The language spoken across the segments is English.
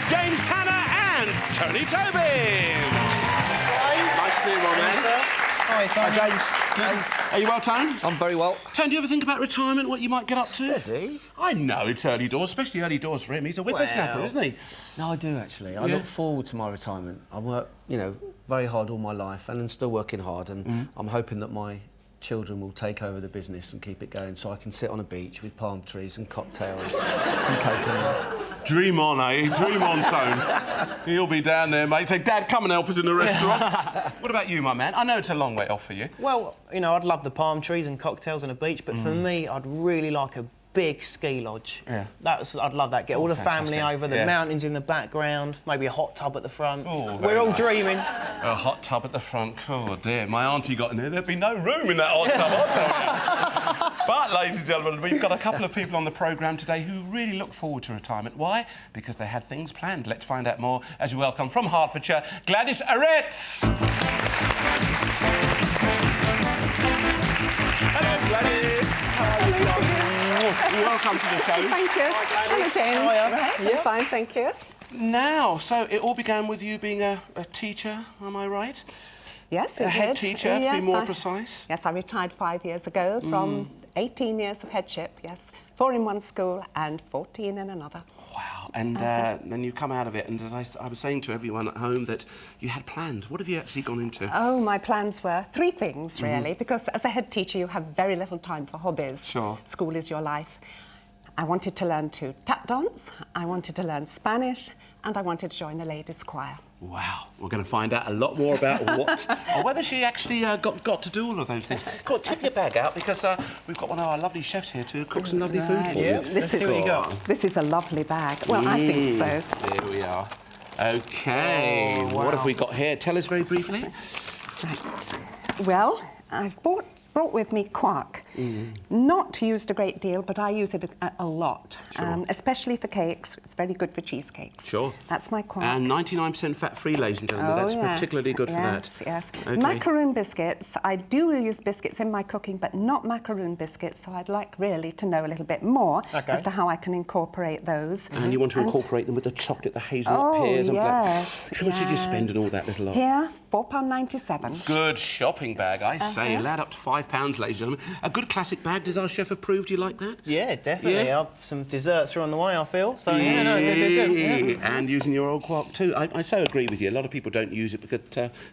James Tanner and Tony Tobin. Nice to see you, my man. Hi, Tony. Hi, James. Are you well, Tone? I'm very well. Tone, do you ever think about retirement, what you might get up to? Steady. I know, it's early doors, especially early doors for him. He's a whippersnapper, isn't he? No, I do, actually. I look forward to my retirement. I work, very hard all my life and I'm still working hard, and I'm hoping that my children will take over the business and keep it going so I can sit on a beach with palm trees and cocktails and coconuts. Dream on, eh? Dream on, Tone. He'll be down there, mate. Say, Dad, come and help us in the restaurant. What about you, my man? I know it's a long way off for you. Well, I'd love the palm trees and cocktails on a beach, but for me, I'd really like a big ski lodge. Yeah. I'd love that. Get all the family fantastic. over, the mountains in the background, maybe a hot tub at the front. Oh, We're all nice. dreaming. A hot tub at the front. Oh, dear. My auntie got in there. There'd be no room in that hot tub, I'll tell you. But, ladies and gentlemen, we've got a couple of people on the programme today who really look forward to retirement. Why? Because they had things planned. Let's find out more as we welcome from Hertfordshire, Gladys Aretz. Hello, Gladys. Welcome to the show. Thank you. Hello, James. How are you? Right, I'm fine, thank you. Now, so it all began with you being a teacher, am I right? Yes, it A head did. teacher, to be more precise? Yes, I retired 5 years ago from 18 years of headship, yes. 4 in one school and 14 in another. Wow. And then you come out of it, and as I was saying to everyone at home that you had plans. What have you actually gone into? Oh, my plans were 3 things, really, because as a head teacher, you have very little time for hobbies. Sure. School is your life. I wanted to learn to tap dance, I wanted to learn Spanish, and I wanted to join the ladies' choir. Wow. We're going to find out a lot more about what, or whether she actually got to do all of those things. Go on, tip your bag out, because we've got one of our lovely chefs here to cook some lovely food for you. Let's see what you got. This is a lovely bag. Well, I think so. There we are. OK. Oh, wow. What have we got here? Tell us very briefly. Right. Well, I've brought with me quark. Not used a great deal, but I use it a lot, especially for cakes. It's very good for cheesecakes. Sure. That's my quark. And 99% fat-free, ladies and gentlemen. That's particularly good for that. Yes. Okay. Macaroon biscuits. I do use biscuits in my cooking, but not macaroon biscuits, so I'd like really to know a little bit more as to how I can incorporate those. And you want to incorporate them with the chocolate, the hazelnut pears and black. How much did you spend on all that little lot? Here, £4.97. Good shopping bag, I say. You'll add up to £5, ladies and gentlemen. A good classic bag. Does our chef approve? Do you like that? Yeah, definitely. Yeah? Some desserts are on the way, I feel. So, good. Yeah. And using your old quark too. I so agree with you. A lot of people don't use it because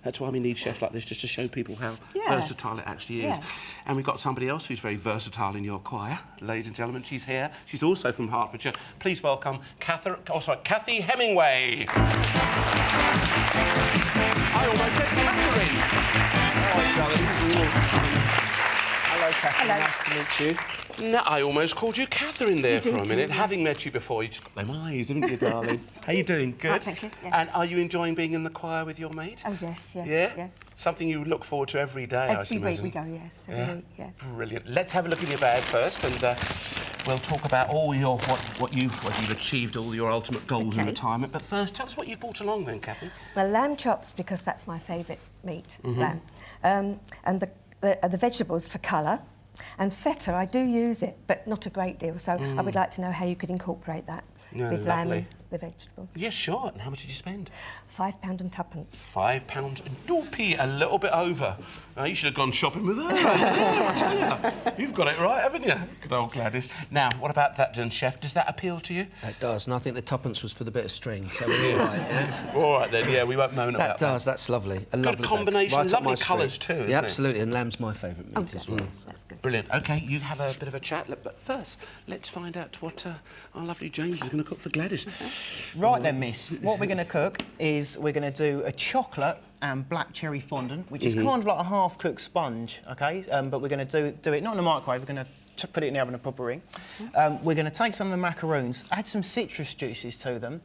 that's why we need chefs like this, just to show people how versatile it actually is. Yes. And we've got somebody else who's very versatile in your choir. Ladies and gentlemen, she's here. She's also from Hertfordshire. Please welcome Cathy Hemingway. I almost said Catherine. Hello, Cathy. Hello. Nice to meet you. No, I almost called you Catherine there for a did, minute. yes. Having met you before, you just got them eyes, haven't you, darling? How you doing? Good? Oh, thank you, yes. And are you enjoying being in the choir with your mate? Oh, yes. Yeah? Yes. Something you look forward to every day, I should Every week imagine. we go, yes. Every week, yes. Brilliant. Let's have a look in your bag first, and we'll talk about all your what you've achieved, all your ultimate goals in Okay. retirement. But first, tell us what you brought along then, Cathy. Well, lamb chops, because that's my favourite meat, lamb. And the vegetables for colour. And feta, I do use it, but not a great deal. So I would like to know how you could incorporate that with lamb and the vegetables. Yes, sure. And how much did you spend? £5 and twopence. £5 and 2p, a little bit over. You should have gone shopping with her. I tell you. You've got it right, haven't you? Good old Gladys. Now, what about that then, Chef? Does that appeal to you? It does, and I think the twopence was for the bit of string, so we're all right, yeah? All right, then, yeah, we won't moan about that. That does, that's lovely. A lovely combination, bag. Right up lovely my street. colours too, isn't Yeah, it? absolutely, and lamb's my favourite meat as well. That's good. Brilliant. OK, you have a bit of a chat, but first, let's find out what our lovely James is going to cook for Gladys. Right then, miss. What we're going to cook is we're going to do a chocolate and black cherry fondant, which is kind of like a half-cooked sponge, OK? But we're going to do it not in the microwave. We're going to put it in the oven and proper ring. We're going to take some of the macaroons, add some citrus juices to them,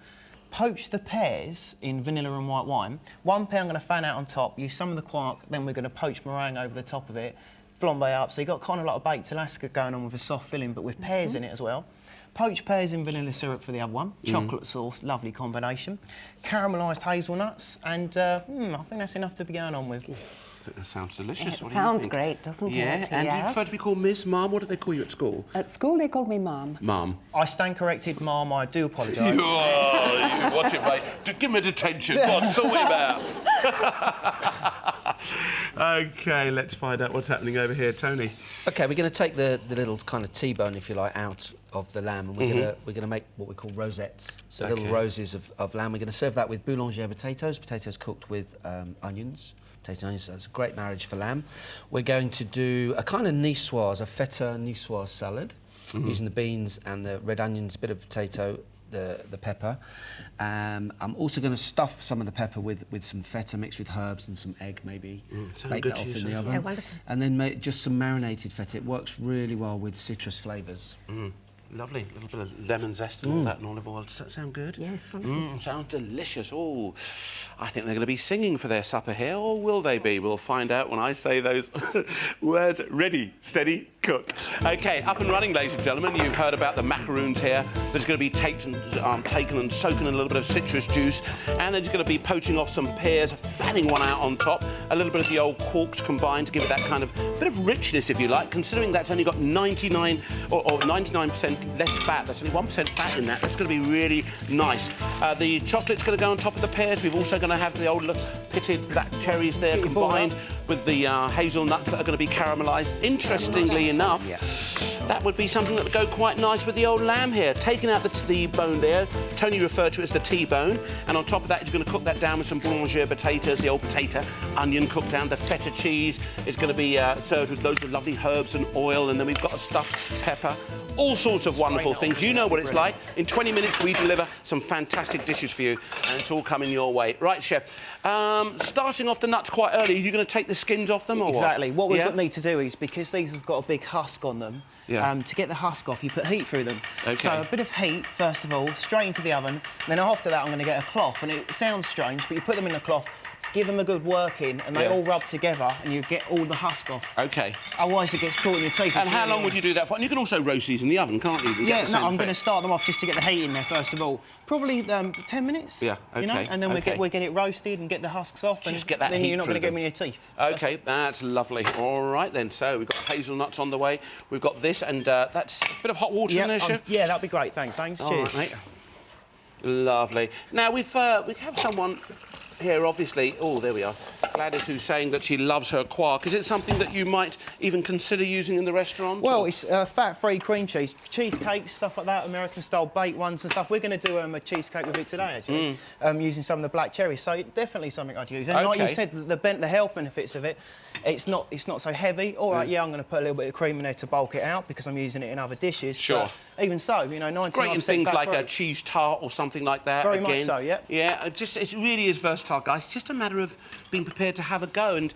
poach the pears in vanilla and white wine. 1 pound going to fan out on top, use some of the quark, then we're going to poach meringue over the top of it, flambe up. So you've got kind of like a baked Alaska going on with a soft filling, but with pears in it as well. Poached pears in vanilla syrup for the other one. Chocolate sauce, lovely combination. Caramelised hazelnuts, and I think that's enough to be going on with. think that sounds delicious. It What do you sounds think? great, doesn't it? Yeah, and do you Yes. prefer to be called Miss, Mum? What do they call you at school? At school, they called me Mum. Mum. I stand corrected, Mum. I do apologise. Oh, watch it, mate. Give him a detention. Go on, sort him out. OK, let's find out what's happening over here. Tony? OK, we're going to take the little kind of T-bone, if you like, out of the lamb, and we're going to make what we call rosettes, so little roses of lamb. We're going to serve that with boulanger potatoes cooked with onions. Potato and onions, so it's a great marriage for lamb. We're going to do a kind of niçoise, a feta niçoise salad, using the beans and the red onions, a bit of potato, the pepper. I'm also going to stuff some of the pepper with some feta mixed with herbs and some egg, maybe. Bake that off in the oven. Yeah, wonderful. And then make just some marinated feta. It works really well with citrus flavours. Lovely. A little bit of lemon zest and all that and olive oil. Does that sound good? Yes, wonderful. Sounds delicious. Oh, I think they're going to be singing for their supper here, or will they be? We'll find out when I say those words. Ready, steady, cook. OK, up and running, ladies and gentlemen. You've heard about the macaroons here. There's going to be taken and soaking in a little bit of citrus juice, and then just going to be poaching off some pears, fanning one out on top, a little bit of the old corks combined to give it that kind of bit of richness, if you like, considering that's only got 99% less fat. There's only 1% fat in that. That's going to be really nice. The chocolate's going to go on top of the pears. We've also going to have the old pitted black cherries there combined with the hazelnuts that are going to be caramelised. Interestingly enough, that would be something that would go quite nice with the old lamb here. Taking out the bone there, Tony referred to it as the T-bone, and on top of that, you're going to cook that down with some boulanger potatoes, the old potato, onion cooked down, the feta cheese is going to be served with loads of lovely herbs and oil, and then we've got a stuffed pepper, all sorts of wonderful things. You know what it's like. In 20 minutes, we deliver some fantastic dishes for you, and it's all coming your way. Right, Chef, starting off the nuts quite early, are you going to take the skins off them, or Exactly. What we Yeah? need to do is, because these have got a big husk on them, to get the husk off, you put heat through them. OK. So a bit of heat, first of all, straight into the oven. Then after that, I'm going to get a cloth. And it sounds strange, but you put them in the cloth, give them a good working, and they all rub together, and you get all the husk off. OK. Otherwise, it gets caught in your teeth. And how long would you do that for? And you can also roast these in the oven, can't you? Yeah, no, I'm going to start them off just to get the heat in there, first of all. Probably 10 minutes. Yeah, You know, OK, and then OK. we get it roasted and get the husks off. Just and get that then heat you're not going to through get them in your teeth. OK, that's lovely. All right, then. So we've got hazelnuts on the way. We've got this, and that's a bit of hot water in there, Chef. Yeah, that'd be great. Thanks. All Cheers. right, mate. Lovely. Now, we have someone here, obviously. Oh, there we are. Gladys, who's saying that she loves her quark. Is it something that you might even consider using in the restaurant? Well, or? it's fat-free cream cheese. Cheesecakes, stuff like that, American-style baked ones and stuff. We're going to do a cheesecake with it today, actually, using some of the black cherries. So definitely something I'd use. And like you said, the health benefits of it, it's not so heavy. All right, yeah, I'm going to put a little bit of cream in there to bulk it out because I'm using it in other dishes. Sure. But even so, you know, 99% Great in things like a fat-free. cheese tart or something like that. Very again. much so, yeah. Yeah, it really is versatile, guys. It's just a matter of being prepared to have a go. And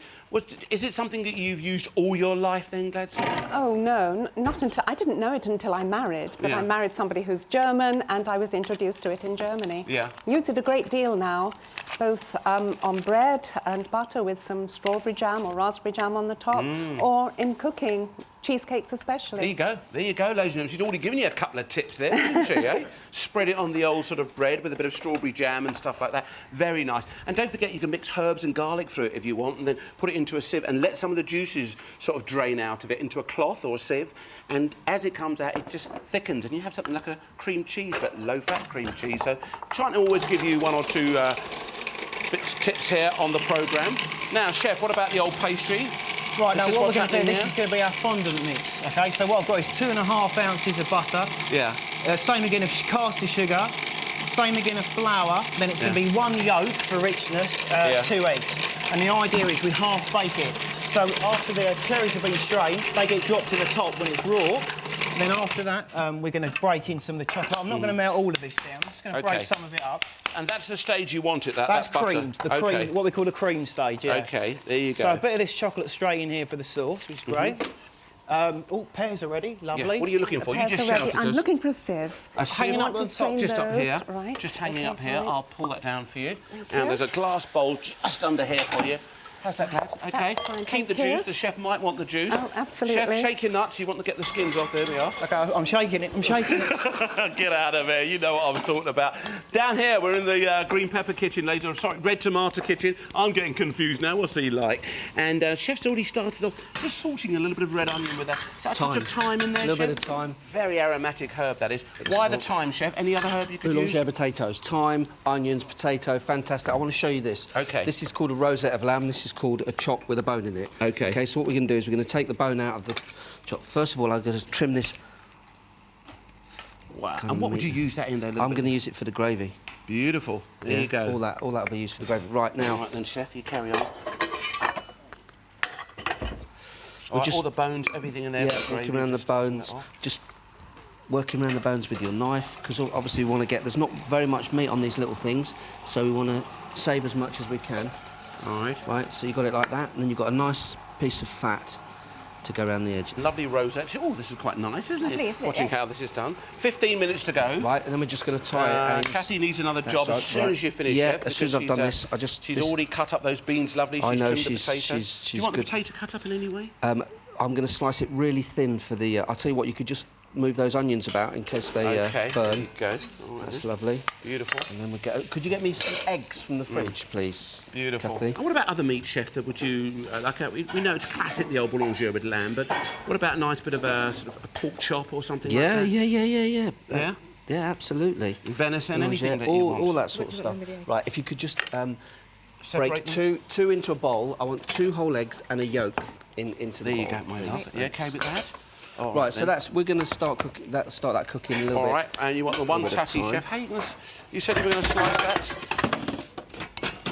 is it something that you've used all your life then, Gladys? Oh, no, not until... I didn't know it until I married, but I married somebody who's German, and I was introduced to it in Germany. Yeah. Use it a great deal now, both on bread and butter with some strawberry jam or raspberry jam on the top, or in cooking, cheesecakes especially. There you go, ladies and gentlemen. She's already given you a couple of tips there, hasn't she, eh? Spread it on the old sort of bread with a bit of strawberry jam and stuff like that. Very nice. And don't forget, you can mix herbs and garlic through it if you want, and then put it into a sieve and let some of the juices sort of drain out of it into a cloth or a sieve. And as it comes out, it just thickens, and you have something like a cream cheese, but low-fat cream cheese. So trying to always give you one or two tips here on the programme. Now, Chef, what about the old pastry? Right, now what we're what's going to do, happening this here? is going to be our fondant mix, OK? So what I've got is 2.5 ounces of butter. Yeah. Same again of caster sugar. Same again of flour. Then it's going to be 1 yolk for richness, 2 eggs. And the idea is we half bake it. So after the cherries have been strained, they get dropped to the top when it's raw. And then after that, we're going to break in some of the chocolate. I'm not going to melt all of this down. I'm just going to break some of it up. And that's the stage you want it, That's butter? creamed, the cream, what we call the cream stage, yeah. OK, there you go. So a bit of this chocolate straight in here for the sauce, which is great. Oh, pears are ready, lovely. Yeah. What are you looking for? You Pears just are ready. shouted I'm us. looking for a sieve. A sieve? Hanging up Want on to top, strain Just up those, here. Right. Just hanging okay, up here. right. I'll pull that down for you. Thank And you. there's a glass bowl just under here for you. How's that, Dad? OK. That's fine, Keep the thank you. juice. The chef might want the juice. Oh, absolutely. Chef, shake your nuts. You want to get the skins off. There we are. OK, I'm shaking it. I'm shaking it. Get out of here. You know what I was talking about. Down here, we're in the green pepper kitchen, ladies. Sorry, red tomato kitchen. I'm getting confused now. What's he like? And chef's already started off just salting a little bit of red onion with that. Is that a touch of thyme in there, A little Chef? bit of thyme. Very aromatic herb, that is. Why the thyme, Chef? Any other herb you could use? Boulanger potatoes, thyme, onions, potato, fantastic. I want to show you this. OK. This is called a rosette of lamb. This is called a chop with a bone in it. OK. OK, so what we're going to do is we're going to take the bone out of the chop. First of all, I'm going to trim this. Wow. And what would you use that in there? I'm going to use it for the gravy. Beautiful. There you go. All that will be used for the gravy. Right now. All right then, Chef, you carry on. All the bones, everything in there. Yeah, working around the bones. Just working around the bones with your knife, because obviously we want to get... There's not very much meat on these little things, so we want to save as much as we can. All right. Right, so you've got it like that, and then you've got a nice piece of fat to go around the edge. Lovely rosette. Oh, this is quite nice, isn't Lovely, it? isn't it? Watching how this is done. 15 minutes to go. Right, and then we're just going to tie it. Kathy needs another job right, as soon as you finish, Yeah, Chef, as soon as I've done this, I just... She's already cut up those beans lovely. She's I know, trimmed the she's potato. she's Do you want good. the potato cut up in any way? I'm going to slice it really thin for the... I'll tell you what, you could just move those onions about in case they OK, burn. there you go. All right, That's then. lovely. Beautiful. And then we get... Could you get me some eggs from the fridge, please? Beautiful. Kathy? And what about other meat, Chef, that would you... we know it's classic, the old boulanger with lamb, but what about a nice bit of a sort of a pork chop or something like that? Yeah. Yeah? Yeah, absolutely. Venison, Yeah, anything that you want. all that sort of stuff. Right, if you could just break two into a bowl. I want 2 whole eggs and a yolk into the bowl. There you go, my love. You OK with that? All Right, so then. we're going to start that cooking a little bit. All right, and you want the one bit of tatty, time. Chef. How you said you were going to slice that.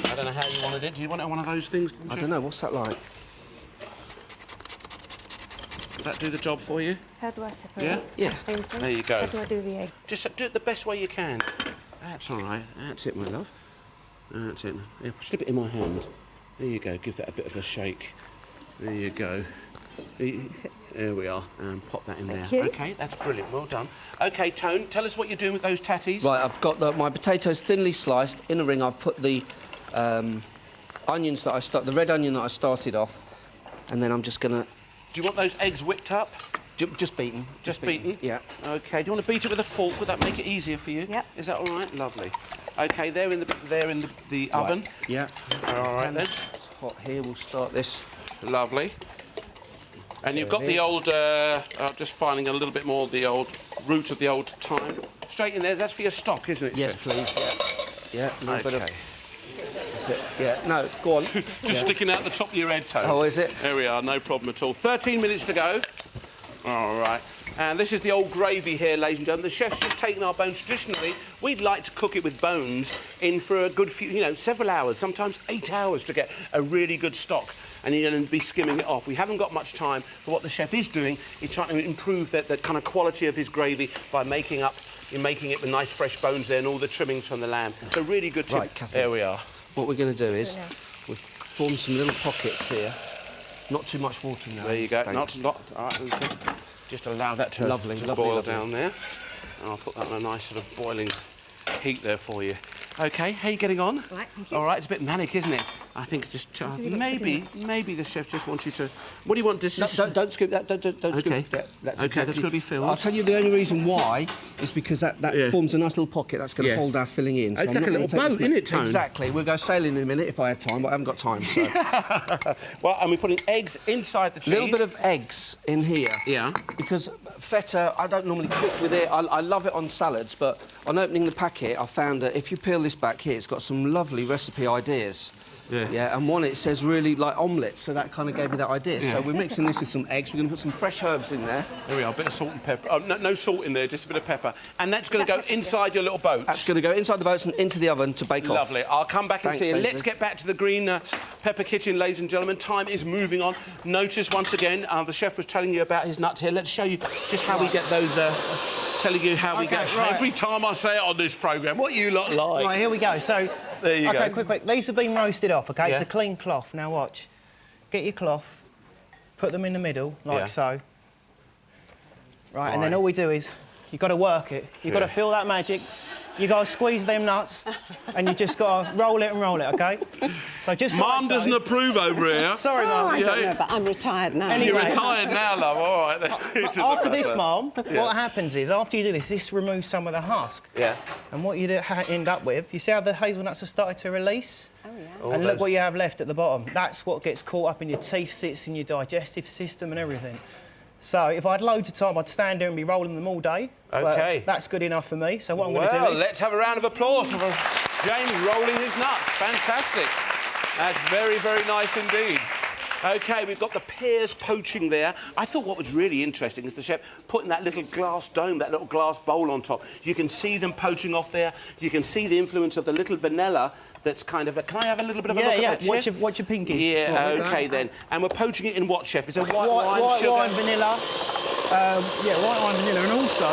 I don't know how you wanted it. Do you want it on one of those things? I don't know, what's that like? Does that do the job for you? How do I separate? Yeah? Yeah. things then? There you go. How do I do the egg? Just do it the best way you can. That's all right. That's it, my love. That's it. Yeah, slip it in my hand. There you go. Give that a bit of a shake. There you go. There we are. And pop that in there. Thank you. OK, that's brilliant. Well done. OK, Tone, tell us what you're doing with those tatties. Right, I've got my potatoes thinly sliced. In a ring, I've put the onions that the red onion that I started off, and then I'm just going to... Do you want those eggs whipped up? Just beaten. Just beaten? Yeah. OK. Do you want to beat it with a fork? Would that make it easier for you? Yep. Is that all right? Lovely. OK, they're in the oven. Right. Yeah. All right, then. It's hot here. We'll start this. Lovely. And you've got the old... just finding a little bit more of the old root of the old thyme. Straight in there. That's for your stock, isn't it, Yes, Chef? please. Yeah. Yeah. A little bit OK. of... Yeah. No, go on. Just sticking out the top of your head, Tone. Oh, is it? There we are, no problem at all. 13 minutes to go. All right. And this is the old gravy here, ladies and gentlemen. The chef's just taken our bones. Traditionally, we'd like to cook it with bones in for a good few, several hours, sometimes 8 hours to get a really good stock. And you're going to be skimming it off. We haven't got much time, but what the chef is doing is trying to improve that kind of quality of his gravy by making it with nice fresh bones there and all the trimmings from the lamb. So really good tip. Right, Kathy. There we are. What we're going to do is we've formed some little pockets here. Not too much water now. There you go. Thanks. Not. All right, just allow that to Lovely, boil lovely. down there. And I'll put that on a nice sort of boiling heat there for you. OK, how are you getting on? Right, thank you. All right, it's a bit manic, isn't it? I think just maybe the chef just wants you to. What do you want? Don't scoop that. Don't Okay. scoop that. That's OK, that's got to be filled. I'll tell you the only reason why is because that forms a nice little pocket that's going to Yeah. hold our filling in. It's I'm like not a gonna little take this boat, innit, Tone? Exactly. We'll go sailing in a minute if I had time, but I haven't got time. So Well, and we're putting eggs inside the cheese. a little bit of eggs in here. Yeah. Because feta, I don't normally cook with it. I love it on salads, but on opening the packet, I found that if you peel this back here, it's got some lovely recipe ideas. Yeah. Yeah, and one it says really like omelettes, so that kind of gave me that idea. Yeah. So we're mixing this with some eggs. We're going to put some fresh herbs in there. There we are, a bit of salt and pepper. Oh, no salt in there, just a bit of pepper. And that's going to go inside your little boat. That's going to go inside the boats and into the oven to bake off. Lovely. I'll come back and Thanks, see you. Ainsley. Let's get back to the green pepper kitchen, ladies and gentlemen. Time is moving on. Notice once again, the chef was telling you about his nuts here. Let's show you just how we get those. Telling you how we get. right. Every time I say it on this programme, what you lot like. Right, here we go. So, There you okay, go. quick. These have been roasted off, OK? Yeah. It's a clean cloth. Now watch. Get your cloth, put them in the middle, like Yeah. so. Right, and then Right. all we do is, you've got to work it. You've got Yeah. to feel that magic. You got to squeeze them nuts, and you just got to roll it and roll it, OK? So just Mum doesn't approve over here. Sorry, Mum. I don't know, but I'm retired now. Anyway. You're retired now, love. All right. After this, Mum, what happens is, after you do this, this removes some of the husk. Yeah. And what you end up with, you see how the hazelnuts have started to release? Oh, yeah. And look what you have left at the bottom. That's what gets caught up in your teeth, sits in your digestive system and everything. So if I had loads of time, I'd stand there and be rolling them all day. OK. But that's good enough for me. So what I'm going to do Well, is... let's have a round of applause for James rolling his nuts. Fantastic. That's very, very nice indeed. OK, we've got the pears poaching there. I thought what was really interesting is the chef putting that little glass dome, that little glass bowl on top. You can see them poaching off there. You can see the influence of the little vanilla that's kind of... Can I have a little bit of a look at that, Chef? Watch your pinkies. Yeah, OK then. And we're poaching it in what, Chef? Is it white wine, white sugar? wine, vanilla. White wine, vanilla. And also,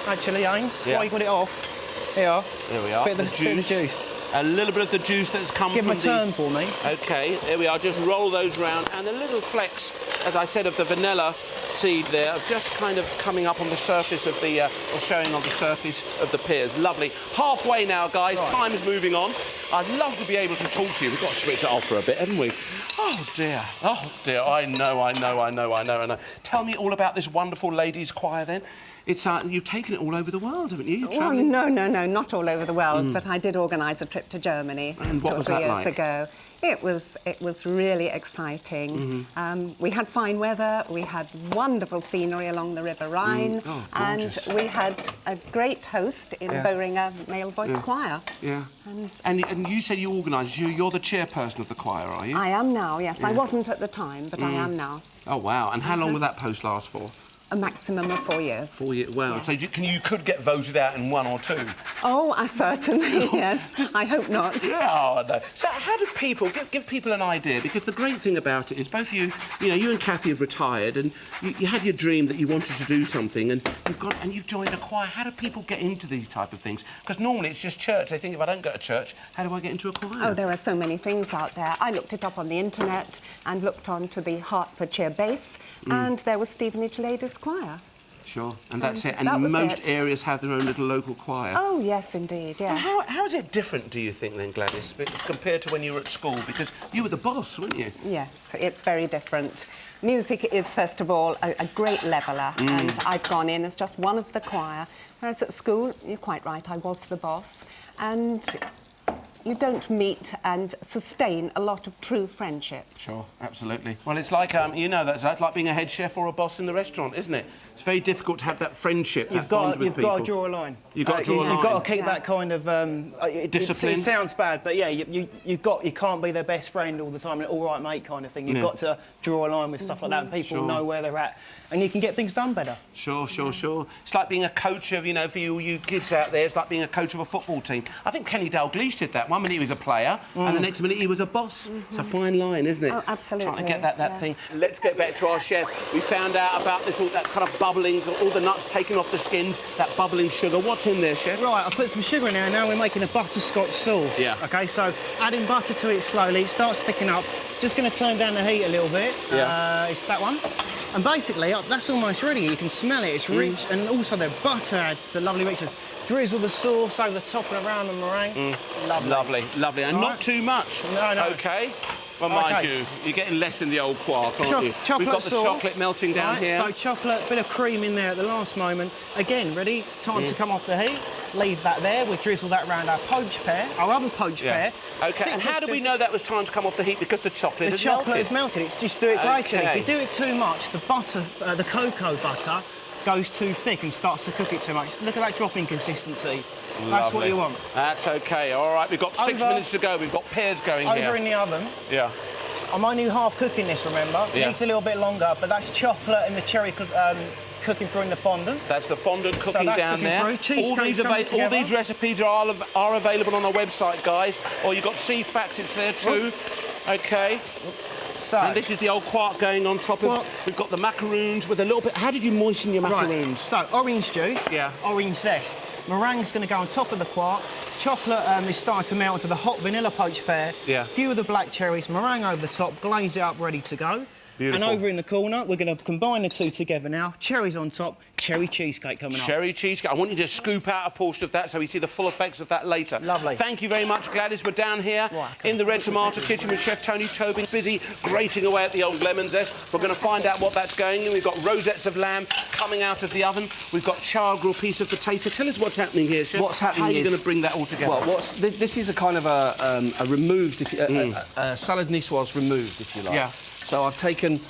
actually, Ains, while you got it off, here we are. Bit of the juice. A little bit of the juice that's come Give from them a turn for me. OK, there we are. Just roll those round. And the little flecks, as I said, of the vanilla seed there, are just kind of coming up on the surface of the... or showing on the surface of the pears. Lovely. Halfway now, guys. Right. Time is moving on. I'd love to be able to talk to you. We've got to switch it off for a bit, haven't we? Oh, dear. Oh, dear. I know. Tell me all about this wonderful ladies' choir, then. It's you've taken it all over the world, haven't you? You're travelling... no, not all over the world, but I did organise a trip to Germany and what was that years like? Ago. It was really exciting. We had fine weather, we had wonderful scenery along the River Rhine, and we had a great host in Boehringer Male Voice Choir. Yeah. And you said you organised, you're the chairperson of the choir, are you? I am now, yes. I wasn't at the time, but I am now. Oh, wow. And how long will that post last for? A maximum of 4 years. 4 years, wow. Yes. So you could get voted out in 1 or 2? Oh, I certainly, yes. I hope not. Yeah, oh, no. So how do people, give people an idea, because the great thing about it is both you and Kathy have retired and you had your dream that you wanted to do something and you've joined a choir. How do people get into these type of things? Because normally it's just church. They think if I don't go to church, how do I get into a choir? Oh, there are so many things out there. I looked it up on the internet and looked onto the Hertfordshire base and there was Stevenage Ladies Choir. Sure, and that's it. And that was most it. areas have their own little local choir. Oh, yes, indeed, yes. How is it different, do you think, then, Gladys, compared to when you were at school? Because you were the boss, weren't you? Yes, it's very different. Music is, first of all, a great leveller, and I've gone in as just one of the choir, whereas at school, you're quite right, I was the boss, and you don't meet and sustain a lot of true friendships. Sure, absolutely. Well, it's like, that's like being a head chef or a boss in the restaurant, isn't it? It's very difficult to have that friendship, You've got to draw a line. You've got to draw a line. You've got to keep that kind of... discipline. It sounds bad, but yeah, you can't be their best friend all the time, an all right mate kind of thing. You've got to draw a line with stuff like that and people know where they're at. And you can get things done better. Sure. It's like being a coach of, for you kids out there, it's like being a coach of a football team. I think Kenny Dalglish did that. One minute he was a player, and the next minute he was a boss. It's a fine line, isn't it? Oh, absolutely. Trying to get that thing. Let's get back to our chef. We found out about this, all that kind of bubbling, all the nuts taking off the skins, that bubbling sugar. What's in there, chef? Right, I've put some sugar in there, and now we're making a butterscotch sauce. Yeah. OK, so adding butter to it slowly, it starts thickening up. Just going to turn down the heat a little bit. Yeah. It's that one. And basically, that's almost ready. You can smell it. It's rich, and also the butter adds a lovely richness. Drizzle the sauce over the top and around the meringue. Lovely. And not too much. No. OK. Well, mind you, you're getting less in the old quark, aren't you? Chocolate We've got the sauce, chocolate melting down here. So chocolate, bit of cream in there at the last moment. Again, ready? Time to come off the heat. Leave that there. We drizzle that around our poached pear, our other poached pear. OK, and how do we know that was time to come off the heat? Because the chocolate is melted. The chocolate is melted. It's just do it gradually. If you do it too much, the butter, the cocoa butter, goes too thick and starts to cook it too much. Look at that dropping consistency. That's what you want. That's OK. All right, we've got 6 minutes to go. We've got pears going here. Over in the oven. Yeah. I'm only half cooking this, remember? It needs a little bit longer, but that's chocolate and the cherry cooking through in the fondant. That's the fondant cooking down there. All these recipes are available on our website, guys. Or you've got C-Facts, it's there too. OK. So, and this is the old quark going on top of... We've got the macaroons with a little bit... How did you moisten your macaroons? Right. So, orange juice, orange zest. Meringue's going to go on top of the quark. Chocolate is starting to melt into the hot vanilla poached pear. Yeah. A few of the black cherries, meringue over the top, glaze it up, ready to go. Beautiful. And over in the corner, we're going to combine the two together now. Cherries on top, cherry cheesecake coming up. Cherry cheesecake. I want you to scoop out a portion of that so we see the full effects of that later. Lovely. Thank you very much, Gladys. We're down here in the Red Tomato kitchen with Chef Tony Tobin, busy grating away at the old lemon zest. We're going to find out what that's going in. We've got rosettes of lamb coming out of the oven. We've got char grilled piece of potato. Tell us what's happening here, Chef. What's happening How are you is- going to bring that all together? Well, this is a kind of a removed, salad niçoise removed, if you like. Yeah. So I've taken...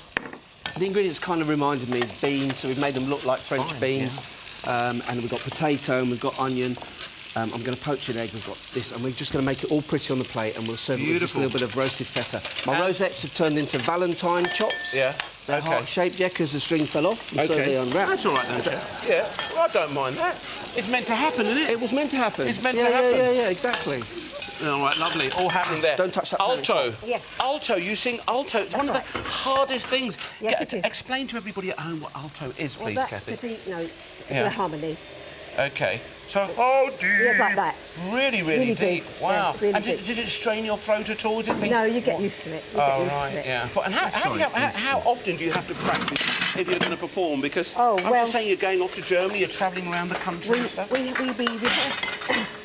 The ingredients kind of reminded me of beans, so we've made them look like French beans. And we've got potato and we've got onion. I'm going to poach an egg. We've got this, and we're just going to make it all pretty on the plate, and we'll serve it with just a little bit of roasted feta. My rosettes have turned into Valentine chops. Yeah. They're heart-shaped, yeah, because the string fell off. So they unwrap. That's all right then, Chef. Yeah, well, I don't mind that. It's meant to happen, isn't it? It was meant to happen. It's meant to happen. Yeah, exactly. All right, lovely. All happening there. Don't touch that. Alto. Yes. Alto. You sing alto. It's one of the hardest things. Yes, it is. Explain to everybody at home what alto is, please, Well, that's Kathy. the deep notes, Yeah. the harmony. Okay. So, oh, deep. Yeah, like that. Really, really, Really deep. deep. Wow. Yeah, really and deep. did it strain your throat at all? Did it think... No, you get used to it. You get used to it. Yeah. And how often do you have to practice if you're going to perform? Because Oh, I'm well- just saying you're going off to Germany, you're travelling around the country and stuff. We rehearse.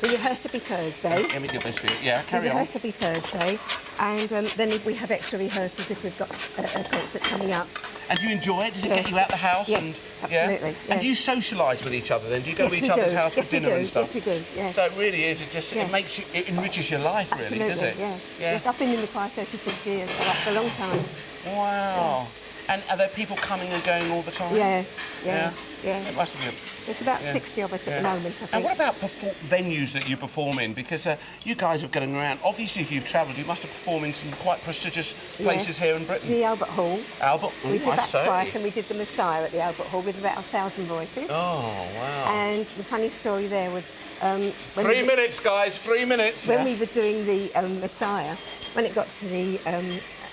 We rehearse every Thursday. Let me give this to you. Yeah, carry We on. rehearse every Thursday, and then we have extra rehearsals if we've got a concert coming up. And do you enjoy it? Does it get you out the house? Yes, and, absolutely, And yes. do you socialise with each other then? Do you go Yes, to each we other's do. house Yes, for we dinner do. and stuff? Yes, we do, yes. So it really is. It just Yes. it makes you, it enriches your life, really, Absolutely, does it? yes. Yeah. Yes, I've been in the choir 36 years, so that's a long time. Wow. And are there people coming and going all the time? Yes, yeah. It must be. There's about 60 of us at the moment, I think. And what about venues that you perform in? Because you guys are getting around. Obviously, if you've travelled, you must have performed in some quite prestigious places here in Britain. The Albert Hall. Albert, We did I that say. twice, and we did the Messiah at the Albert Hall with about 1,000 voices. Oh, wow. And the funny story there was... when 3 minutes, guys, 3 minutes. When we were doing the Messiah, when it got to the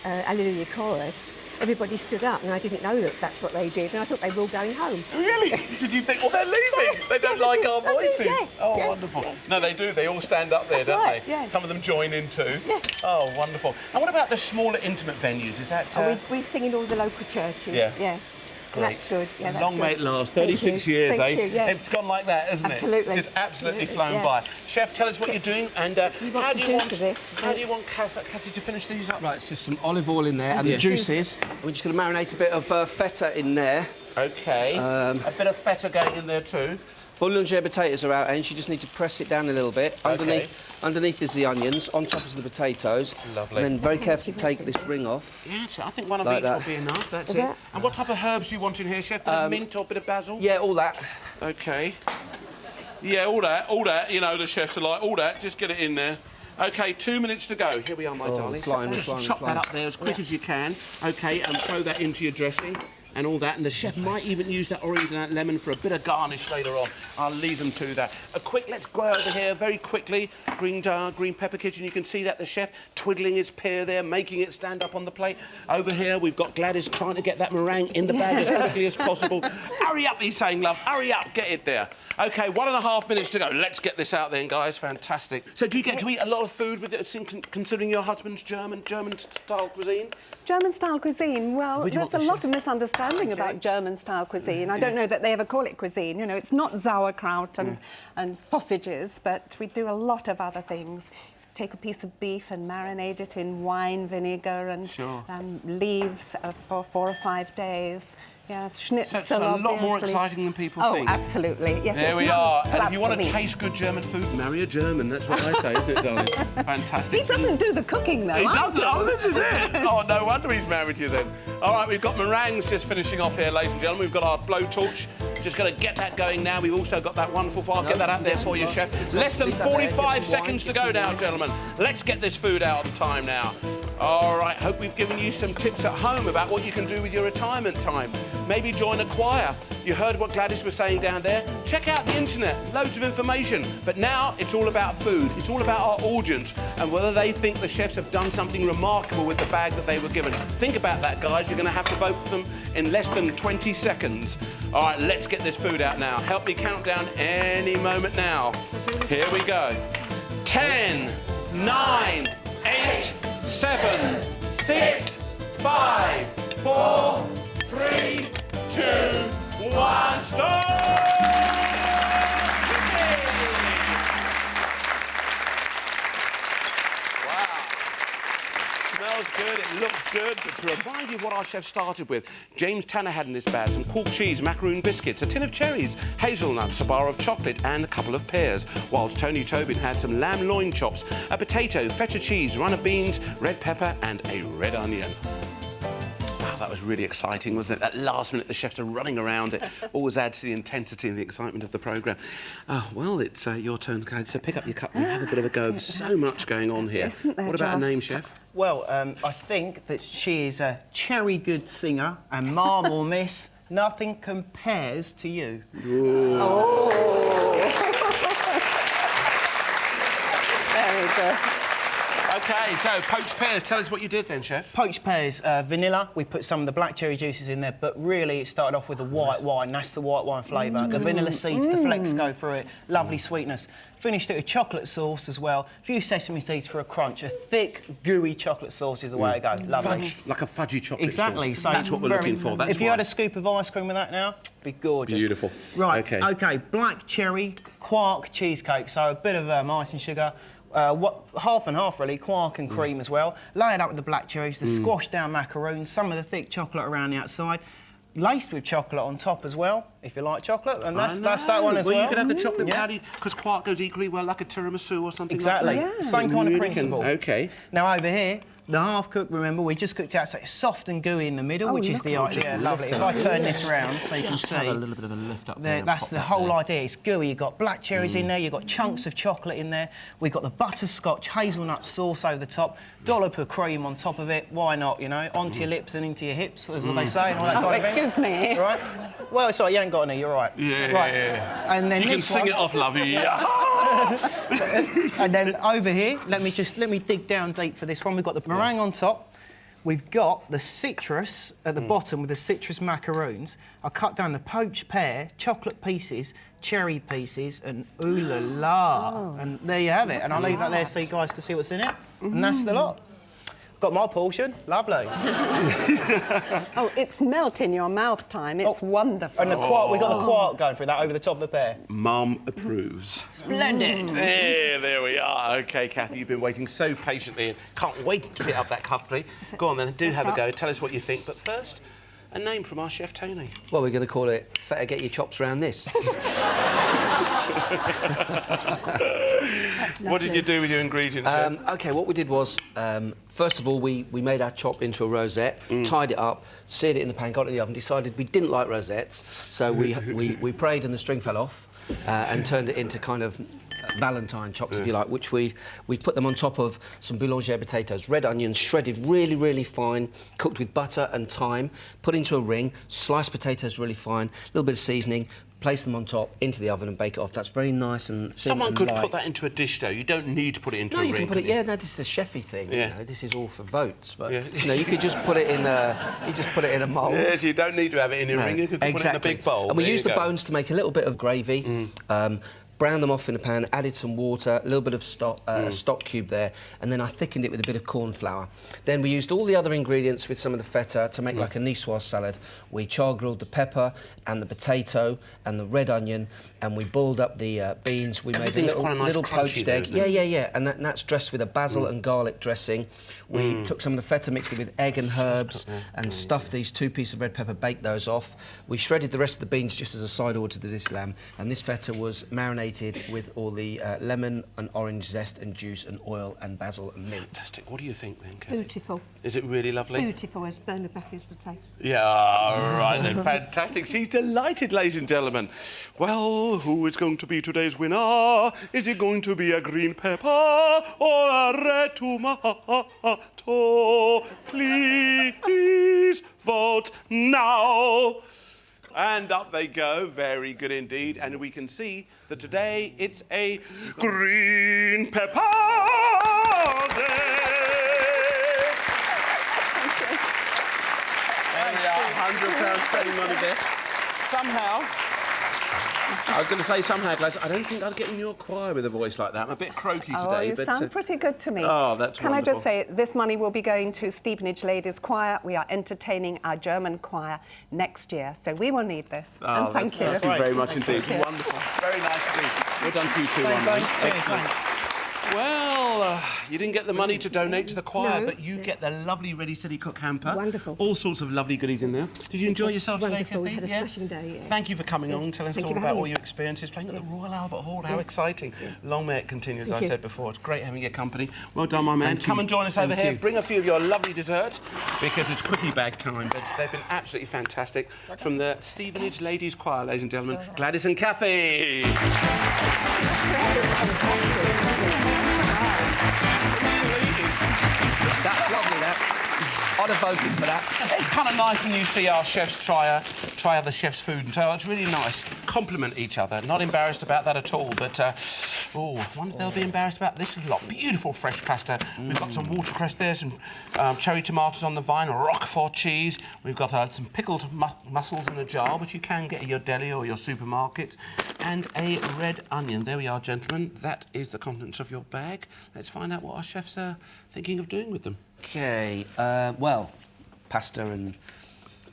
Alleluia chorus, everybody stood up, and I didn't know that that's what they did, and I thought they were all going home. Really? Did you think, well, they're leaving? They don't like our I did, voices. yes, Oh, yes, wonderful. yes. No, they do. They all stand up there, That's don't right, they? yes. Some of them join in too. Yes. Oh, wonderful. And what about the smaller, intimate venues? Is that... We sing in all the local churches, Yeah. yes. And that's good, yeah, that's Long good. may it last. Thank 36 you. years, Thank eh? you, yes. It's gone like that, hasn't Absolutely. it? Just absolutely Absolutely, flown yeah. by. Chef, tell us what you're doing, and want how some do you juice want of this? How do you want Kathy to finish these up? Right, it's just some olive oil in there and the juices. We're just going to marinate a bit of feta in there. Okay. A bit of feta going in there too. Boulanger potatoes are out, and you just need to press it down a little bit. Underneath is the onions, on top is the potatoes. Lovely. And then very carefully take this ring off. Yeah, so I think one of Like each that. will be enough. That's Is it. that? And what type of herbs do you want in here, Chef? Bit of mint or bit of basil? Yeah, all that. Okay. Yeah, all that. You know, the chefs are like, all that. Just get it in there. Okay, 2 minutes to go. Here we are, my darling. we're Just flying, chop we're flying. that up there as quick as you can. Okay, and throw that into your dressing and all that. And the chef might even use that orange and that lemon for a bit of garnish later on. I'll leave them to that. Let's go over here very quickly. Green pepper kitchen. You can see that the chef twiddling his pear there, making it stand up on the plate. Over here, we've got Gladys trying to get that meringue in the bag as quickly as possible. Hurry up, he's saying, love. Hurry up, get it there. OK, 1.5 minutes to go. Let's get this out then, guys. Fantastic. So do you get to eat a lot of food with it, considering your husband's German-style cuisine? German-style cuisine, well, there's a lot of misunderstanding about German-style cuisine. I don't know that they ever call it cuisine. You know, it's not sauerkraut and sausages, but we do a lot of other things. Take a piece of beef and marinate it in wine vinegar and leaves for 4 or 5 days. Yes, schnitzel, So it's a lot more obviously. exciting than people Oh, think. absolutely. Yes, There it's we not are. And slabs if you want of to meat. taste good German food, marry a German. That's what I say, isn't it, darling? Fantastic. He doesn't do the cooking, though. He I doesn't. do. Oh, this is it. Oh, no wonder he's married you then. All right, we've got meringues just finishing off here, ladies and gentlemen. We've got our blowtorch. Just going to get that going now. We've also got that wonderful... I'll get that out there for you, chef. Less than 45 seconds to go now, gentlemen. Let's get this food out on time now. All right, hope we've given you some tips at home about what you can do with your retirement time. Maybe join a choir. You heard what Gladys was saying down there. Check out the internet, loads of information. But now it's all about food. It's all about our audience and whether they think the chefs have done something remarkable with the bag that they were given. Think about that, guys. You're going to have to vote for them in less than 20 seconds. All right, let's get this food out now. Help me count down any moment now. Here we go. 10, 9, 8, 7, 6, 5, 4, good. To remind you of what our chef started with, James Tanner had in his bag some cork cheese, macaroon biscuits, a tin of cherries, hazelnuts, a bar of chocolate and a couple of pears, whilst Tony Tobin had some lamb loin chops, a potato, feta cheese, runner beans, red pepper and a red onion. Wow, that was really exciting, wasn't it? That last minute, the chefs are running around. It always adds to the intensity and the excitement of the programme. Well, it's your turn, Kate, so pick up your cup and have a bit of a go. There's so much going on here. Isn't there What about a name, just? chef? Well, I think that she is a cherry good singer and Marble Miss. Nothing compares to you. Very good. OK, so poached pears. Tell us what you did then, chef. Poached pears, vanilla. We put some of the black cherry juices in there, but really it started off with the white wine. That's the white wine flavour. The vanilla seeds, the flecks go through it. Lovely sweetness. Finished it with chocolate sauce as well. A few sesame seeds for a crunch. A thick, gooey chocolate sauce is the way to go. Lovely. Fudged, like a fudgy chocolate Exactly. sauce. So That's what we're looking for. That's if you why. had a scoop of ice cream with that now, it'd be gorgeous. Beautiful. Right. OK. OK. Black cherry quark cheesecake. So a bit of ice and sugar. Half and half really, quark and cream as well. Lay it up with the black cherries, the squashed down macaroons, some of the thick chocolate around the outside, laced with chocolate on top as well, if you like chocolate, and that's that one as well. You could have the chocolate Yeah. powder, because quark goes equally well like a tiramisu or something Exactly. like that. Same kind of principle. OK. Now over here, the half cooked, remember, we just cooked it out so it's soft and gooey in the middle, which is the idea. Lovely. If I turn this round so you can see. Have a little bit of a lift up there. That's the whole idea. It's gooey. You've got black cherries in there. You've got chunks of chocolate in there. We've got the butterscotch hazelnut sauce over the top. Dollop of cream on top of it. Why not? You know, onto your lips and into your hips, as they say. And all that kind of thing. Excuse me. Right. Well, it's all right. You ain't got any. You're right. Yeah. Right. And then You can this sing one, it off, lovey. Yeah. And then over here, let me dig down deep for this one. We've got the meringue on top. We've got the citrus at the bottom with the citrus macaroons. I cut down the poached pear, chocolate pieces, cherry pieces, and ooh la la. And there you have it. And I'll leave that there so you guys can see what's in it. And that's the lot. Got my portion. Lovely. Oh, it's melt in your mouth time. It's wonderful. And the quark, we've got the quark going through that over the top of the pear. Mum approves. Splendid. There we are. OK, Kathy, you've been waiting so patiently and can't wait to pick up that cutlery. Go on then, do have a go. Tell us what you think. But first, a name from our chef, Tony. Well, we're going to call it Feta Get Your Chops Round This. What did you do with your ingredients? Chef? OK, what we did was, first of all, we made our chop into a rosette, tied it up, seared it in the pan, got it in the oven, decided we didn't like rosettes, so we prayed and the string fell off and turned it into kind of Valentine chops, if you like, which we've put them on top of some boulanger potatoes, red onions, shredded really, really fine, cooked with butter and thyme, put into a ring, sliced potatoes really fine, a little bit of seasoning, place them on top, into the oven and bake it off. That's very nice and thin Someone and could light. put that into a dish, though. You don't need to put it into a ring. No, you can put it. Yeah, no, this is a chefy thing. Yeah. You know, this is all for votes, but Yeah. you know, you could just put it in a. You just put it in a mould. Yes, you don't need to have it in a ring. You can put it in a big bowl. And we There used you the go. bones to make a little bit of gravy. Browned them off in a pan, added some water, a little bit of stock, stock cube there, and then I thickened it with a bit of corn flour. Then we used all the other ingredients with some of the feta to make like a niçoise salad. We char grilled the pepper and the potato and the red onion, and we boiled up the beans. We made a Everything's quite a nice little crunchy poached there, egg. isn't it? Yeah, and that's dressed with a basil and garlic dressing. We took some of the feta, mixed it with egg and herbs, and stuffed these 2 pieces of red pepper, baked those off. We shredded the rest of the beans just as a side order to this lamb, and this feta was marinated with all the lemon and orange zest and juice and oil and basil and mint. Fantastic. What do you think then, Kathy? Beautiful. Is it really lovely? Beautiful, as Bernard Matthews would say. Yeah, all right then. Fantastic. She's delighted, ladies and gentlemen. Well, who is going to be today's winner? Is it going to be a green pepper or a red tomato? Please vote now. And up they go. Very good indeed. And we can see that today it's a green pepper day. There we are, £100 spending money there. Somehow, I was going to say somehow, Gladys, I don't think I'd get in your choir with a voice like that. I'm a bit croaky Oh, today, you but... sound pretty good to me. Oh, that's Can wonderful. I just say, this money will be going to Stevenage Ladies Choir. We are entertaining our German choir next year, so we will need this. Oh, and thank you. Thank you very much indeed. Wonderful. Very nice indeed. Well done to you too, Thanks, Ron. thanks, Excellent. thanks. Well, you didn't get the money to donate to the choir, No. but you get the lovely Ready Steady Cook hamper. Wonderful. All sorts of lovely goodies in there. Did you enjoy yourself Wonderful. today, We Kathy? had a smashing day, yes. Thank you for coming on and telling us Thank all you for about having all us. your experiences playing at the Royal Albert Hall. How exciting. Long may it continue, as I you. said before. It's great having your company. Well done, my man. Thank Come you. and join us over Thank here. you. Bring a few of your lovely desserts, because it's quickie bag time. But they've been absolutely fantastic. From the Stevenage Ladies Choir, ladies and gentlemen, Gladys and Kathy. That's lovely, that. I'd have voted for that. It's kind of nice when you see our chefs try other chefs' food, and so it's really nice. Compliment each other. Not embarrassed about that at all, but I wonder if they'll be embarrassed about this a lot. Beautiful fresh pasta. We've got some watercress there, some cherry tomatoes on the vine, Roquefort cheese. We've got some pickled mussels in a jar, which you can get at your deli or your supermarket, and a red onion. There we are, gentlemen. That is the contents of your bag. Let's find out what our chefs are thinking of doing with them. OK, well, pasta and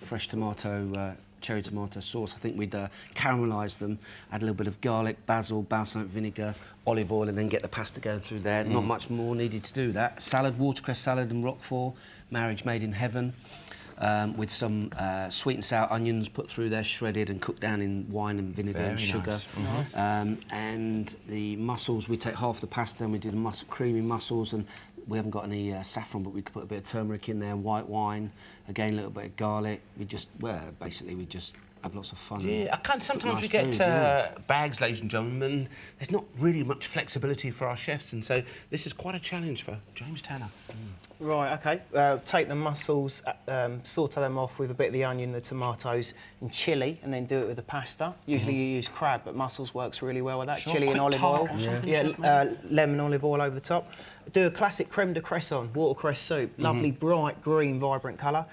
fresh tomato, cherry tomato sauce. I think we'd caramelise them, add a little bit of garlic, basil, balsamic vinegar, olive oil, and then get the pasta going through there. Not much more needed to do that. Salad, watercress salad and Roquefort, marriage made in heaven, with some sweet and sour onions put through there, shredded and cooked down in wine and vinegar and sugar. Nice. And the mussels, we take half the pasta and we do the creamy mussels, and we haven't got any saffron, but we could put a bit of turmeric in there, white wine, again a little bit of garlic. Basically we just have lots of fun. Yeah, sometimes nice we get food, yeah. bags, ladies and gentlemen. There's not really much flexibility for our chefs, and so this is quite a challenge for James Tanner. Right, OK. Take the mussels, saute them off with a bit of the onion, the tomatoes and chilli, and then do it with the pasta. Usually you use crab, but mussels works really well with that. Sure, Chilli and quick olive tart oil. or something, Yeah, chef, maybe? lemon olive oil over the top. Do a classic creme de cresson, watercress soup. Lovely, bright, green, vibrant colour.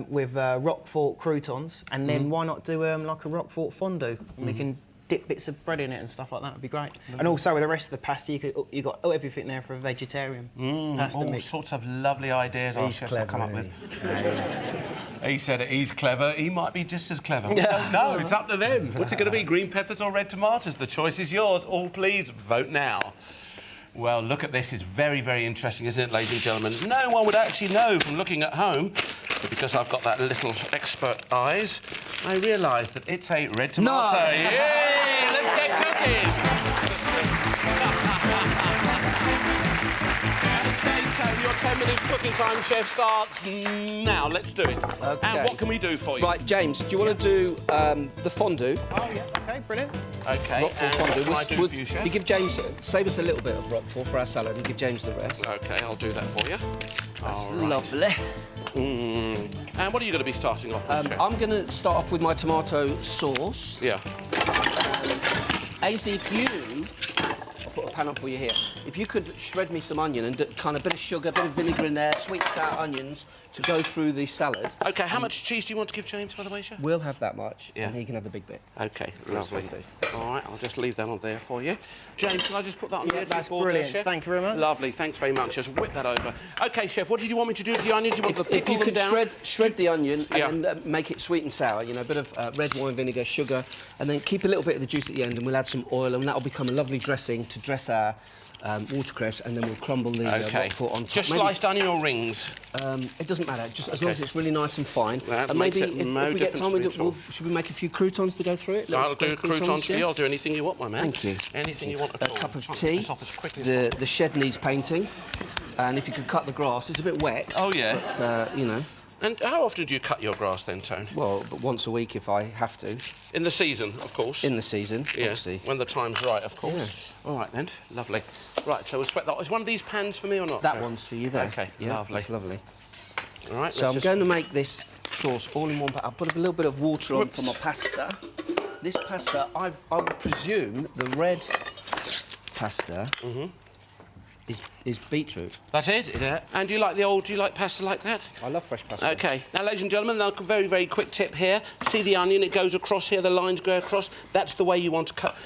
With Roquefort croutons, and then why not do like a Roquefort fondue? And we can dip bits of bread in it and stuff like that. Would be great. And also with the rest of the pasta, you got everything there for a vegetarian pasta All mix. sorts of lovely ideas our He's chefs clever, have come up with. isn't He said it, he's clever. He might be just as clever. We don't know. It's up to them. What's it going to be? Green peppers or red tomatoes? The choice is yours. All please vote now. Well, look at this. It's very, very interesting, isn't it, ladies and gentlemen? No one would actually know from looking at home, but because I've got that little expert eyes, I realise that it's a red tomato. No. Yay! Let's get cooking! OK, Tony, your 10-minute cooking time, chef, starts now. Let's do it. OK. And what can we do for you? Right, James, do you want to do the fondue? Oh yeah, OK, brilliant. OK, Roquefort and what fondue. can I do for you, chef? You give James, save us a little bit of Roquefort for our salad and give James the rest. OK, I'll do that for you. That's All right. lovely. And what are you going to be starting off with, chef? I'm going to start off with my tomato sauce. Yeah. Ainsley, if you... I'll put a pan up for you here. If you could shred me some onion and kind of a bit of sugar, a bit of vinegar in there, sweet and sour onions to go through the salad. OK, how much cheese do you want to give James, by the way, chef? We'll have that much, Yeah. and he can have the big bit. OK, Yes, lovely. lovely. All right, I'll just leave that on there for you. James, can I just put that on the edge of the that's board there, brilliant. chef? Thank you very much. Lovely, thanks very much. Just whip that over. OK, chef, what did you want me to do with the onions? Do you want to If pickle you them could down? shred the onion Yeah. and make it sweet and sour, you know, a bit of red wine vinegar, sugar, and then keep a little bit of the juice at the end, and we'll add some oil, and that'll become a lovely dressing to dress our watercress, and then we'll crumble the Roquefort on top. Just Maybe- sliced onion or rings? It doesn't matter, just as Okay. long as it's really nice and fine. That And makes maybe it if no we get difference time, to me at all. should we make a few croutons to go through it? Little I'll do square croutons for yeah? you. I'll do anything you want, my man. Thank you. Anything you want at A all. cup of Try and tea. get this off as quickly as The shed needs painting, and if you could cut the grass, it's a bit wet. Oh, yeah. But, you know, And how often do you cut your grass then, Tone? well, but once a week if I have to, In the season, of course. in the season, Yeah, obviously. when the time's right, of course. All right, then. Lovely. Right, so we'll sweat that. Is one of these pans for me or not? That chef? one's for you there. OK, yeah, lovely. That's lovely. All right, So I'm let's going to make this sauce all in one. I'll put a little bit of water on Whoops. for my pasta. This pasta, I would presume the red pasta is beetroot. That's it, yeah. And do you like pasta like that? I love fresh pasta. OK. Now, ladies and gentlemen, a very, very quick tip here. See the onion? It goes across here, the lines go across. That's the way you want to cut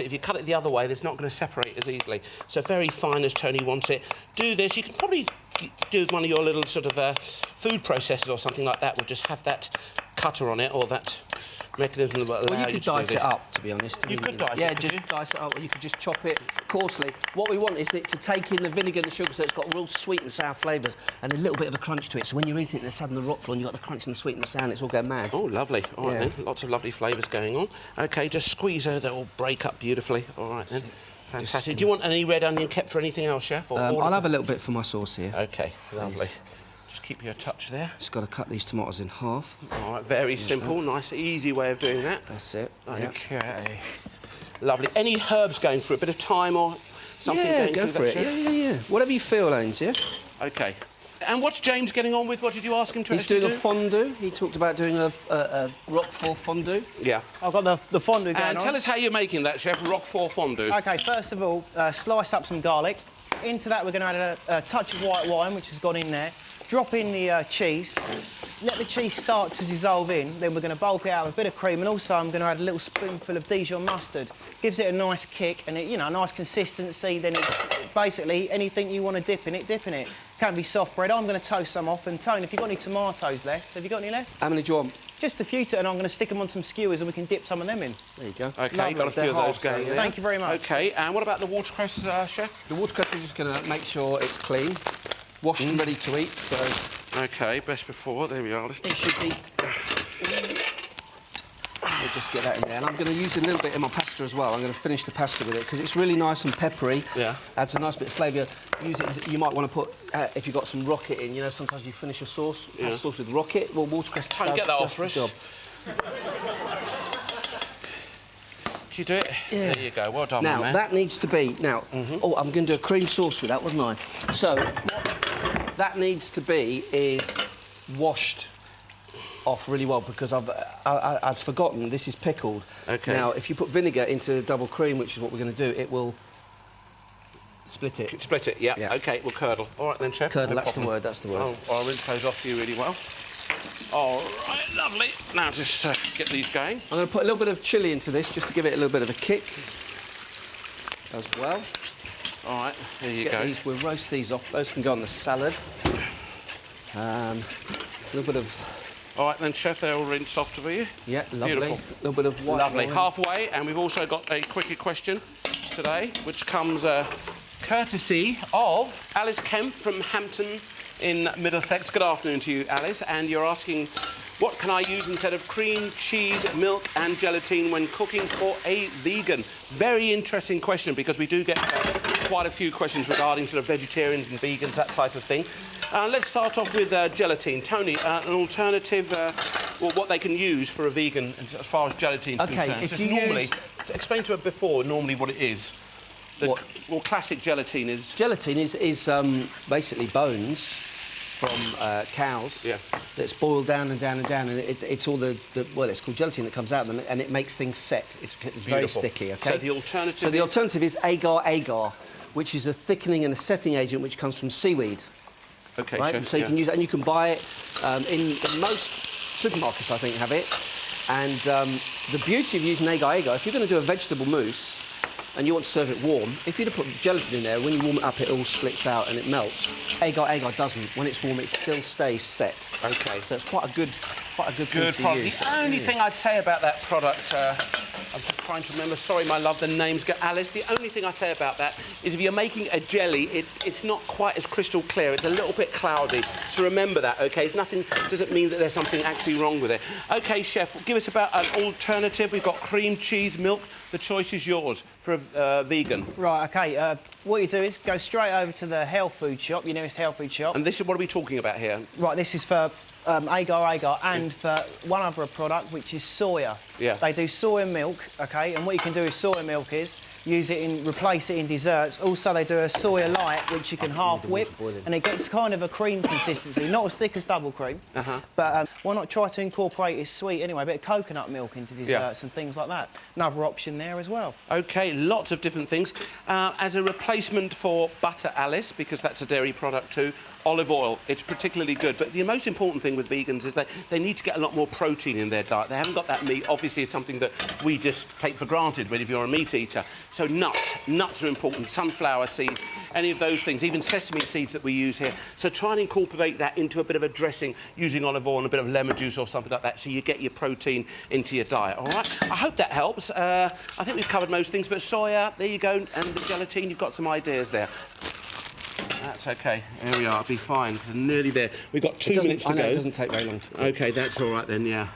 it. If you cut it the other way, it's not going to separate as easily. So very fine as Tony wants it. Do this. You can probably do one of your little sort of food processors or something like that. We'll just have that cutter on it or that mechanism that allows Well, you could dice it up, to be honest. You could dice it, yeah, could just you? dice it up, or you could just chop it coarsely. What we want is it to take in the vinegar and the sugar, so it's got real sweet and sour flavours and a little bit of a crunch to it. So when you're eating it, it's having the rock floor and you've got the crunch and the sweet and the sour, and it's all going mad. Oh, lovely. All right, Yeah. then. Lots of lovely flavours going on. OK, just squeeze her. They'll all break up beautifully. All right, then. Fantastic. Do you want any red onion kept for anything else, Chef? Or I'll have a little bit for my sauce here. OK, lovely. Just keep your touch there. Just got to cut these tomatoes in half. All right, very simple. Nice, easy way of doing that. That's it. OK. Lovely. Any herbs going for a bit of time or something going go through for that, it. Chef? Yeah. Whatever you feel, Ains, yeah? OK. And what's James getting on with? What did you ask him to He's actually doing do? a fondue. He talked about doing a Roquefort fondue. Yeah. I've got the fondue going And on. tell us how you're making that, Chef, Roquefort fondue. OK, first of all, slice up some garlic. Into that, we're going to add a touch of white wine, which has gone in there. Drop in the cheese. Let the cheese start to dissolve in. Then we're going to bulk it out with a bit of cream, and also I'm going to add a little spoonful of Dijon mustard. Gives it a nice kick and a nice consistency. Then it's basically anything you want to dip in it. Can be soft bread. I'm going to toast some off. And Tony, if you've got any tomatoes left, have you got any left? How many do you want? Just a few, and I'm going to stick them on some skewers, and we can dip some of them in. There you go. OK, Lovely. got a few of those going there. Thank you very much. OK, and what about the watercress, Chef? The watercress, we're just going to make sure it's clean, washed and ready to eat. So OK, best before. There we are. it should be. We'll just get that in there, and I'm going to use a little bit in my pasta as well. I'm going to finish the pasta with it because it's really nice and peppery. Yeah. Adds a nice bit of flavour. Use it. You might want to put if you've got some rocket in. You know, sometimes you finish a sauce, Yeah. sauce with rocket. Well, watercress. Try and does get that off just for the us. job. Can you do it? Yeah. There you go. Well done, Now my man. that needs to be Oh, I'm going to do a cream sauce with that, wasn't I? So what that needs to be is washed off really well because I'd forgotten this is pickled. OK. Now, if you put vinegar into double cream, which is what we're going to do, it will split it. Split it, yeah. Yeah. OK, it will curdle. All right then, Chef. Curdle, no that's problem. the word, that's the word. Oh, I'll rinse those off for you really well. All right, lovely. Now just get these going. I'm going to put a little bit of chilli into this just to give it a little bit of a kick as well. All right, there you Get go. these, we'll roast these off. Those can go on the salad. A little bit of... All right then, Chef, they're all rinsed off for you. Yeah, lovely. Beautiful. A little bit of white Lovely. wine. Halfway, and we've also got a Quickie question today, which comes courtesy of Alice Kemp from Hampton in Middlesex. Good afternoon to you, Alice. And you're asking, what can I use instead of cream, cheese, milk and gelatine when cooking for a vegan? Very interesting question, because we do get quite a few questions regarding sort of vegetarians and vegans, that type of thing. Let's start off with gelatine. Tony, an alternative, or what they can use for a vegan as far as gelatine is concerned. if Just you normally, use... explain to her before normally what it is. What? Well, classic gelatine is... Gelatine is basically bones from cows that's boiled down and down and down, and it's all the well, it's called gelatine that comes out of them, and it makes things set. It's very sticky, OK? So the alternative So the alternative is agar-agar, which is a thickening and a setting agent which comes from seaweed. OK, Right? Chef, So you can use it, and you can buy it in most supermarkets, I think, have it. And the beauty of using agar-agar, if you're going to do a vegetable mousse and you want to serve it warm, if you'd have put gelatin in there, when you warm it up, it all splits out and it melts. Agar-agar doesn't. When it's warm, it still stays set. OK. So it's quite a good thing Good to product. use. The only thing I'd say about that product, I'm just trying to remember, sorry, my love, the name's got Alice. The only thing I say about that is if you're making a jelly, it's not quite as crystal clear. It's a little bit cloudy. So remember that, OK? It's nothing, doesn't mean that there's something actually wrong with it. OK, Chef, give us about an alternative. We've got cream, cheese, milk. The choice is yours for a vegan. Right, OK. What you do is go straight over to the health food shop, your nearest health food shop. And this is, what are we talking about here? Right, this is for agar-agar and for one other product, which is soya. Yeah. They do soya milk, OK? And what you can do with soya milk is replace it in desserts. Also, they do a soya light, which you can half whip, and it gets kind of a cream consistency, not as thick as double cream. But why not try to incorporate it's sweet anyway, a bit of coconut milk into desserts and things like that. Another option there as well. OK, lots of different things. As a replacement for butter, Alice, because that's a dairy product too, olive oil. It's particularly good. But the most important thing with vegans is they need to get a lot more protein in their diet. They haven't got that meat. Obviously, it's something that we just take for granted if you're a meat eater. So nuts are important. Sunflower seeds, any of those things, even sesame seeds that we use here. So try and incorporate that into a bit of a dressing using olive oil and a bit of lemon juice or something like that, so you get your protein into your diet. All right. I hope that helps. I think we've covered most things, but soya, there you go, and the gelatine. You've got some ideas there. That's OK. Here we are. I'll be fine, because I'm nearly there. We've got 2 minutes to go. I know, it doesn't take very long to cook. OK, that's all right then, yeah.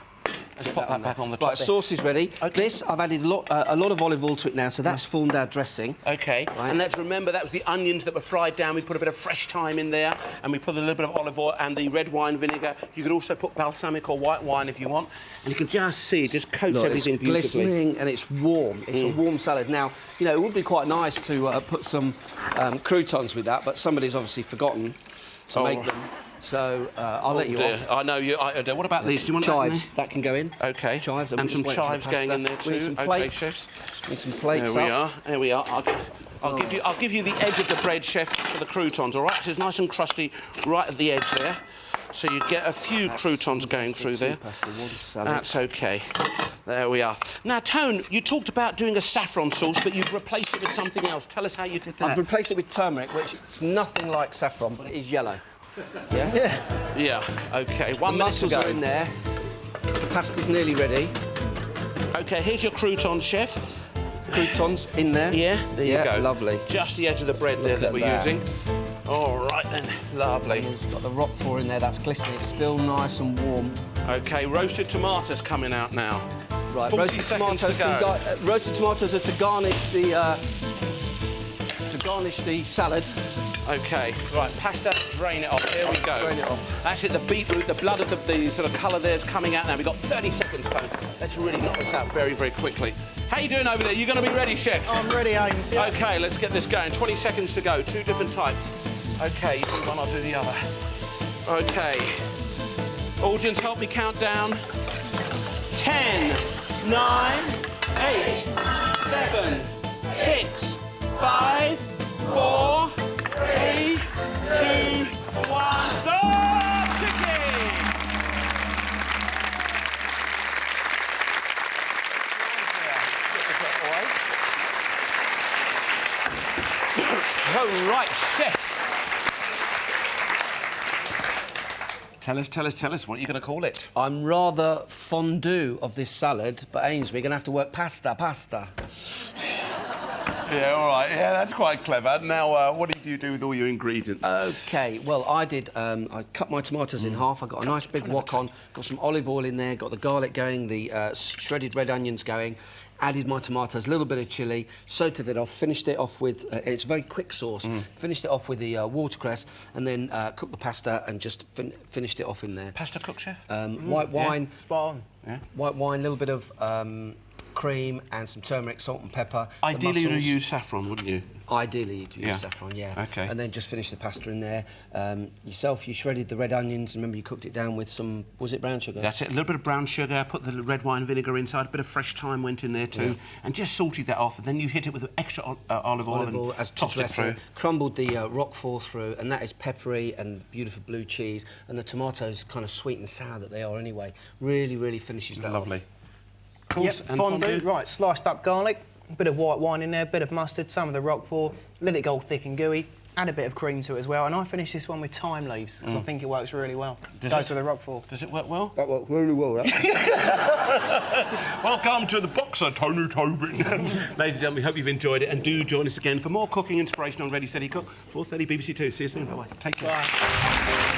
Let's pop that back on the top. Right, sauce is ready. Okay. This, I've added a lot of olive oil to it now, so that's formed our dressing. OK, right. And let's remember that was the onions that were fried down. We put a bit of fresh thyme in there, and we put a little bit of olive oil and the red wine vinegar. You could also put balsamic or white wine if you want. And you can just see, it just coats everything beautifully. It's glistening and it's warm. It's a warm salad. Now, you know, it would be quite nice to put some croutons with that, but somebody's obviously forgotten to make them. So I'll let you off. I know you. What about these? Do you want chives? That can go in. OK. Chives. And some chives going in there too. We need some plates. Chef. Need some plates. There we are. There we are. I'll give you the edge of the bread, chef, for the croutons. All right. So it's nice and crusty right at the edge there. So you get a few croutons going through there. That's OK. There we are. Now, Tone, you talked about doing a saffron sauce, but you've replaced it with something else. Tell us how you did that. I've replaced it with turmeric, which is nothing like saffron, but it is yellow. Yeah? Yeah. OK. 1 The minute mussels are in there. The pasta's nearly ready. OK, here's your croutons, chef. Croutons in there. Yeah, there you go. Lovely. Just the edge of the bread there that we're using. All right then, lovely. And it's got the roquefort in there, that's glistening. It's still nice and warm. OK, roasted tomatoes coming out now. Right, 40 roasted seconds tomatoes. to go. Roasted tomatoes are to garnish the salad. OK, right, pasta, drain it off. Here we go. Drain it off. That's it, the beetroot, the blood of the sort of colour there is coming out now. We've got 30 seconds, Tone. Let's really knock this out very, very quickly. How you doing over there? You going to be ready, chef? I'm ready, Ames. Yeah. OK, let's get this going. 20 seconds to go. 2 different types. OK, you do one, I'll do the other. OK. Audience, help me count down. 10, 9, 8, 7, 6, 5, 4, 3, 2, 1. Stop! Quickie! All right, chef. Tell us, what are you going to call it? I'm rather fondue of this salad, but Ainsley, we're going to have to work pasta. Yeah, all right. Yeah, that's quite clever. Now, what did you do with all your ingredients? OK, well, I did... I cut my tomatoes in half. I got a nice big wok on, got some olive oil in there, got the garlic going, the shredded red onions going, added my tomatoes, a little bit of chilli, sautéed it off, finished it off with... it's a very quick sauce. Finished it off with the watercress, and then cooked the pasta and just finished it off in there. Pasta cook, chef? White wine. Yeah, spot on. Yeah. White wine, a little bit of... cream and some turmeric, salt and pepper. Ideally, you'd use saffron, wouldn't you? Ideally, you'd use saffron, yeah. OK. And then just finish the pasta in there. Yourself, you shredded the red onions. Remember, you cooked it down with some... Was it brown sugar? That's it. A little bit of brown sugar, put the red wine vinegar inside, a bit of fresh thyme went in there too, and just salted that off. And then you hit it with extra olive oil as and tossed it through. Crumbled the roquefort through, and that is peppery and beautiful blue cheese. And the tomatoes, kind of sweet and sour that they are anyway, really, really finishes that Lovely. off. Yep, fondue. Right, sliced up garlic, a bit of white wine in there, a bit of mustard, some of the roquefort, let it go thick and gooey, add a bit of cream to it as well, and I finished this one with thyme leaves, because I think it works really well. Goes with the roquefort. Does it work well? That worked really well, that. Welcome to the Boxer, Tony Tobin. Ladies and gentlemen, we hope you've enjoyed it, and do join us again for more cooking inspiration on Ready, Steady, Cook, 4:30 BBC 2. See you soon, bye-bye. Take care. Bye.